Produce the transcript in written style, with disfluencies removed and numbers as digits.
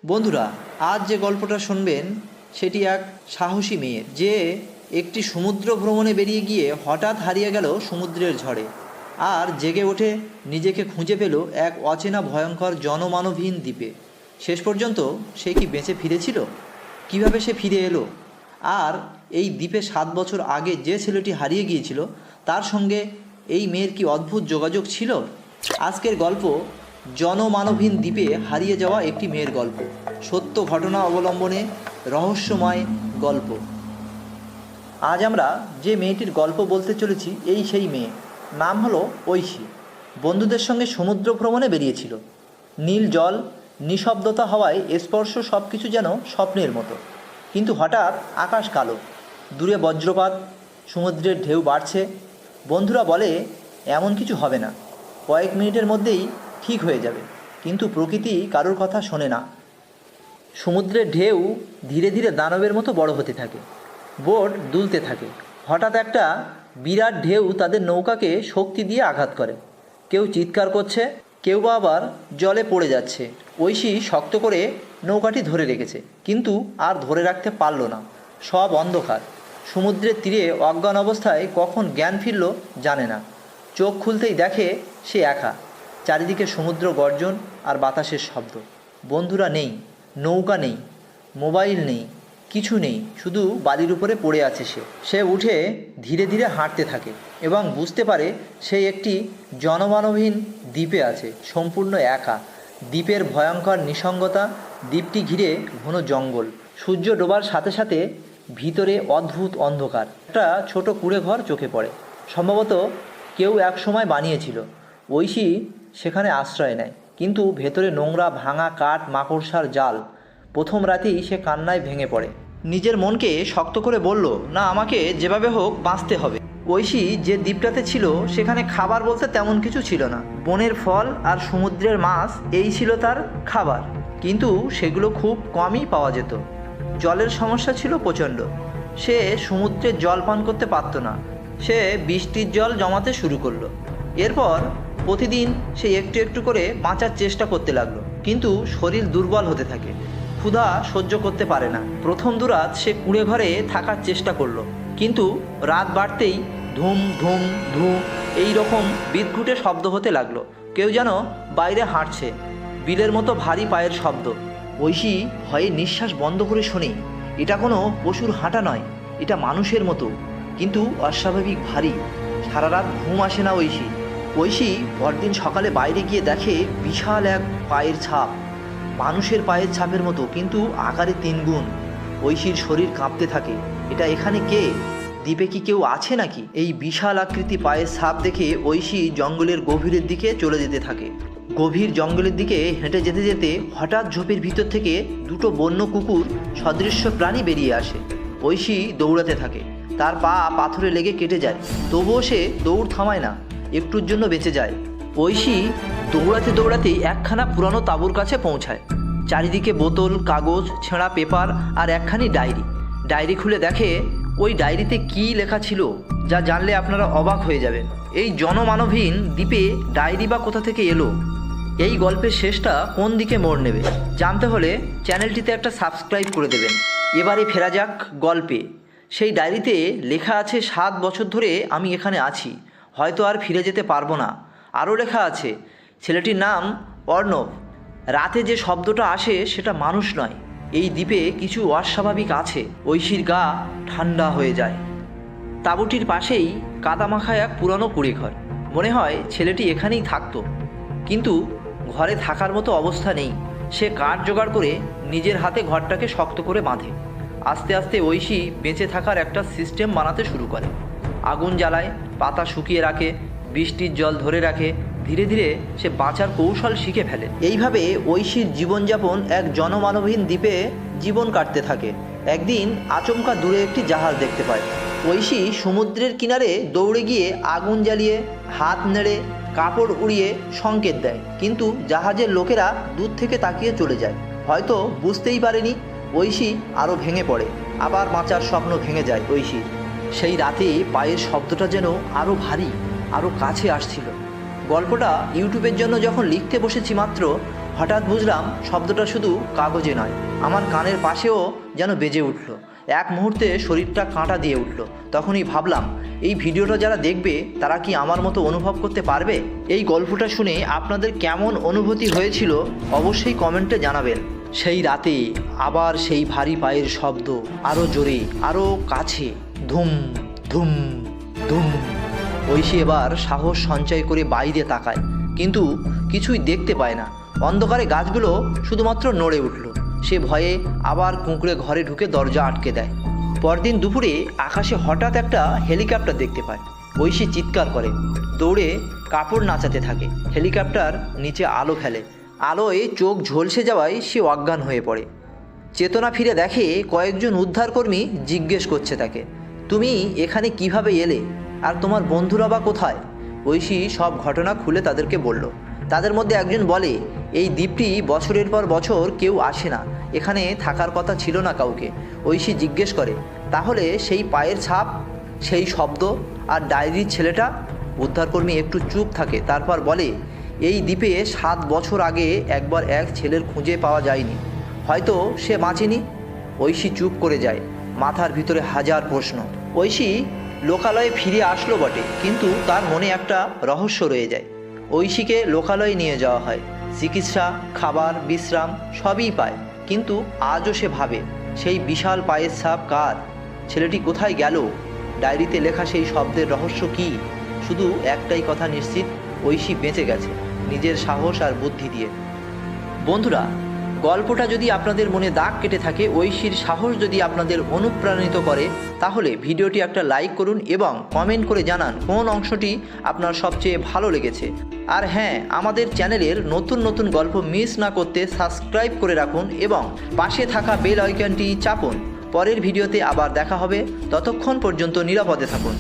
বন্ধুরা, আজ যে গল্পটা শুনবেন সেটি এক সাহসী মেয়ের, যে একটি সমুদ্র ভ্রমণে বেরিয়ে গিয়ে হঠাৎ হারিয়ে গেল সমুদ্রের ঝড়ে, আর জেগে ওঠে নিজেকে খুঁজে পেল এক অচেনা ভয়ঙ্কর জনমানবহীন দ্বীপে। শেষ পর্যন্ত সে কি বেঁচে ফিরেছিল? কিভাবে সে ফিরে এলো? আর এই দ্বীপে 7 বছর আগে যে ছেলেটি হারিয়ে গিয়েছিল তার সঙ্গে এই মেয়ের কি অদ্ভুত যোগাযোগ ছিল? আজকের গল্প জনমানবহীন দ্বীপে হারিয়ে যাওয়া একটি মেয়ের গল্প, সত্য ঘটনা অবলম্বনে রহস্যময় গল্প। আজ আমরা যে মেয়েটির গল্প বলতে চলেছি এই সেই মেয়ে। নাম হলো ঐশী। বন্ধুদের সঙ্গে সমুদ্র ভ্রমণে বেরিয়েছিল। নীল জল, নিঃশব্দতা হওয়ায় স্পর্শ সব কিছু যেন স্বপ্নের মতো। কিন্তু হঠাৎ আকাশ কালো, দূরে বজ্রপাত, সমুদ্রের ঢেউ বাড়ছে। বন্ধুরা বলে এমন কিছু হবে না, কয়েক মিনিটের মধ্যেই ঠিক হয়ে যাবে। কিন্তু প্রকৃতি কারোর কথা শোনে না। সমুদ্রের ঢেউ ধীরে ধীরে দানবের মতো বড় হতে থাকে, বোট দুলতে থাকে। হঠাৎ একটা বিরাট ঢেউ তাদের নৌকাকে শক্তি দিয়ে আঘাত করে। কেউ চিৎকার করছে, কেউ বা আবার জলে পড়ে যাচ্ছে। ঐশী শক্ত করে নৌকাটি ধরে রেখেছে, কিন্তু আর ধরে রাখতে পারল না। সব অন্ধকার। সমুদ্রের তীরে অজ্ঞান অবস্থায় কখন জ্ঞান ফিরল জানে না। চোখ খুলতেই দেখে সে একা। চারিদিকে সমুদ্র গর্জন আর বাতাসের শব্দ। বন্ধুরা নেই, নৌকা নেই, মোবাইল নেই, কিছু নেই, শুধু বালির উপরে পড়ে আছে সে উঠে ধীরে ধীরে হাঁটতে থাকে এবং বুঝতে পারে সে একটি জনমানবহীন দ্বীপে আছে, সম্পূর্ণ একা। দ্বীপের ভয়ঙ্কর নিসঙ্গতা, দ্বীপটি ঘিরে ঘন জঙ্গল। সূর্য ডোবার সাথে সাথে ভিতরে অদ্ভুত অন্ধকার। একটা ছোট কুঁড়ে ঘর চোখে পড়ে, সম্ভবত কেউ এক সময় বানিয়েছিল। ঐশী সেখানে আশ্রয় নেয়, কিন্তু ভেতরে নোংরা, ভাঙা কাঠ, মাকড়সার জাল। প্রথম রাতেই সে কান্নায় ভেঙে পড়ে। নিজের মনকে শক্ত করে বলল, না, আমাকে যেভাবে হোক বাঁচতে হবে। ঐশী যে দ্বীপটাতে ছিল সেখানে খাবার বলতে তেমন কিছু ছিল না। বনের ফল আর সমুদ্রের মাছ এই ছিল তার খাবার, কিন্তু সেগুলো খুব কমই পাওয়া যেত। জলের সমস্যা ছিল প্রচণ্ড। সে সমুদ্রের জল পান করতে পারত না। সে বৃষ্টির জল জমাতে শুরু করলো। এরপর প্রতিদিন সে একটু একটু করে বাঁচার চেষ্টা করতে লাগলো, কিন্তু শরীর দুর্বল হতে থাকে। ক্ষুধা সহ্য করতে পারে না। প্রথম দুরাত সে কুঁড়ে ঘরে থাকার চেষ্টা করলো, কিন্তু রাত বাড়তেই ধুম ধুম ধুম এই রকম বিদঘুটে শব্দ হতে লাগলো। কেউ যেন বাইরে হাঁটছে, বিলের মতো ভারী পায়ের শব্দ। ঐশী ভয়ে নিঃশ্বাস বন্ধ করে শোনে। এটা কোনো পশুর হাঁটা নয়, এটা মানুষের মতো, কিন্তু অস্বাভাবিক ভারী। সারা রাত ঘুম আসে না ঐশী পরদিন সকালে বাইরে গিয়ে দেখে বিশাল এক পায়ের ছাপ, মানুষের পায়ের ছাপের মতো, কিন্তু আকারে 3 গুণ। ঐশীর শরীর কাঁপতে থাকে। এটা এখানে কে? দ্বীপে কি কেউ আছে নাকি? এই বিশাল আকৃতি পায়ের ছাপ দেখে ঐশী জঙ্গলের গভীরের দিকে চলে যেতে থাকে। গভীর জঙ্গলের দিকে হেঁটে যেতে যেতে হঠাৎ ঝোপের ভিতর থেকে 2টো বন্য কুকুর সদৃশ্য প্রাণী বেরিয়ে আসে। ঐশী দৌড়াতে থাকে। তার পা পাথরে লেগে কেটে যায়, তবুও সে দৌড় থামায় না, একটুর জন্য বেঁচে যায়। ঐশী দৌড়াতে দৌড়াতেই একখানা পুরানো তাঁবুর কাছে পৌঁছায়। চারিদিকে বোতল, কাগজ, ছেঁড়া পেপার আর একখানি ডায়েরি খুলে দেখে ওই ডায়েরিতে কী লেখা ছিল, যা জানলে আপনারা অবাক হয়ে যাবেন। এই জনমানবহীন দ্বীপে ডায়েরি বা কোথা থেকে এলো? এই গল্পের শেষটা কোন দিকে মোড় নেবে জানতে হলে চ্যানেলটিতে একটা সাবস্ক্রাইব করে দেবেন। এবারে ফেরা যাক গল্পে। সেই ডায়েরিতে লেখা আছে, 7 বছর ধরে আমি এখানে আছি, হয়তো আর ফিরে যেতে পারবো না। আরও লেখা আছে, ছেলেটির নাম অর্ণব। রাতে যে শব্দটা আসে সেটা মানুষ নয়, এই দ্বীপে কিছু অস্বাভাবিক আছে। ঐশীর গা ঠান্ডা হয়ে যায়। তাঁবুটির পাশেই কাদামাখা এক পুরানো কুঁড়েঘর। মনে হয় ছেলেটি এখানেই থাকতো, কিন্তু ঘরে থাকার মতো অবস্থা নেই। সে কাঠ জোগাড় করে নিজের হাতে ঘরটাকে শক্ত করে বাঁধে। আস্তে আস্তে ঐশী বেঁচে থাকার একটা সিস্টেম বানাতে শুরু করে। আগুন জ্বালায়, পাতা শুকিয়ে রাখে, বৃষ্টির জল ধরে রাখে। ধীরে ধীরে সে বাঁচার কৌশল শিখে ফেলে। এইভাবে ঐশীর জীবনযাপন এক জনমানবহীন দ্বীপে জীবন কাটতে থাকে। একদিন আচমকা দূরে একটি জাহাজ দেখতে পায়। ঐশী সমুদ্রের কিনারে দৌড়ে গিয়ে আগুন জ্বালিয়ে, হাত নেড়ে, কাপড় উড়িয়ে সংকেত দেয়, কিন্তু জাহাজের লোকেরা দূর থেকে তাকিয়ে চলে যায়। হয়তো বুঝতেই পারেনি। ঐশী আরও ভেঙে পড়ে। আবার বাঁচার স্বপ্ন ভেঙে যায় ঐশীর। সেই রাতে পায়ের শব্দটা যেন আরও ভারী, আরও কাছে আসছিল। গল্পটা ইউটিউবের জন্য যখন লিখতে বসেছি মাত্র, হঠাৎ বুঝলাম শব্দটা শুধু কাগজে নয়, আমার কানের পাশেও যেন বেজে উঠল। এক মুহূর্তে শরীরটা কাঁটা দিয়ে উঠল। তখনই ভাবলাম, এই ভিডিওটা যারা দেখবে তারা কি আমার মতো অনুভব করতে পারবে? এই গল্পটা শুনে আপনাদের কেমন অনুভূতি হয়েছিল অবশ্যই কমেন্টে জানাবেন। সেই রাতে আবার সেই ভারী পায়ের শব্দ, আরও জোরে, আরও কাছে, ধুম ধুম ধুম। ঐশী এবার সাহস সঞ্চয় করে বাইরে তাকায়, কিন্তু কিছুই দেখতে পায় না। অন্ধকারে গাছগুলো শুধুমাত্র নড়ে উঠল। সে ভয়ে আবার কুঁকড়ে ঘরে ঢুকে দরজা আটকে দেয়। পরদিন দুপুরে আকাশে হঠাৎ একটা হেলিকপ্টার দেখতে পায়। ঐশী চিৎকার করে, দৌড়ে কাপড় নাচাতে থাকে। হেলিকপ্টার নিচে আলো ফেলে। আলোয় চোখ ঝলসে যাওয়ায় সে অজ্ঞান হয়ে পড়ে। চেতনা ফিরে দেখে কয়েকজন উদ্ধারকর্মী জিজ্ঞেস করছে তাকে, তুমি এখানে কিভাবে এলে, আর তোমার বন্ধুরা বা কোথায়? ঐশী সব ঘটনা খুলে তাদেরকে বলল। তাদের মধ্যে একজন বলে, এই দ্বীপটি বছরের পর বছর কেউ আসে না, এখানে থাকার কথা ছিল না কাউকে। ঐশী জিজ্ঞেস করে, তাহলে সেই পায়ের ছাপ, সেই শব্দ আর ডায়েরির ছেলেটা? উদ্ধারকর্মী একটু চুপ থাকে, তারপর বলে, এই দ্বীপে 7 বছর আগে একবার এক ছেলের খুঁজে পাওয়া যায়নি, হয়তো সে বাঁচেনি। ঐশী চুপ করে যায়, মাথার ভিতরে হাজার প্রশ্ন। ঐশী লোকালয়ে ফিরে আসলো বটে, কিন্তু তার মনে একটা রহস্য রয়ে যায়। ঐশীকে লোকালয়ে নিয়ে যাওয়া হয়, চিকিৎসা, খাবার, বিশ্রাম সবই পায়, কিন্তু আজও সে ভাবে, সেই বিশাল পায়ের ছাপ কার? ছেলেটি কোথায় গেল? ডায়েরিতে লেখা সেই শব্দের রহস্য কী? শুধু একটাই কথা নিশ্চিত, ঐশী বেঁচে গেছে, নিজের সাহস আর বুদ্ধি দিয়ে। বন্ধুরা, গল্পটা যদি আপনাদের মনে দাগ কেটে থাকে, ঐশীর সাহস যদি আপনাদের অনুপ্রাণিত করে, তাহলে ভিডিওটি একটা লাইক করুন এবং কমেন্ট করে জানান কোন অংশটি আপনার সবচেয়ে ভালো লেগেছে। আর হ্যাঁ, আমাদের চ্যানেলের নতুন নতুন গল্প মিস না করতে সাবস্ক্রাইব করে রাখুন এবং পাশে থাকা বেল আইকনটি চাপুন। পরের ভিডিওতে আবার দেখা হবে, ততক্ষণ পর্যন্ত নিরাপদে থাকুন।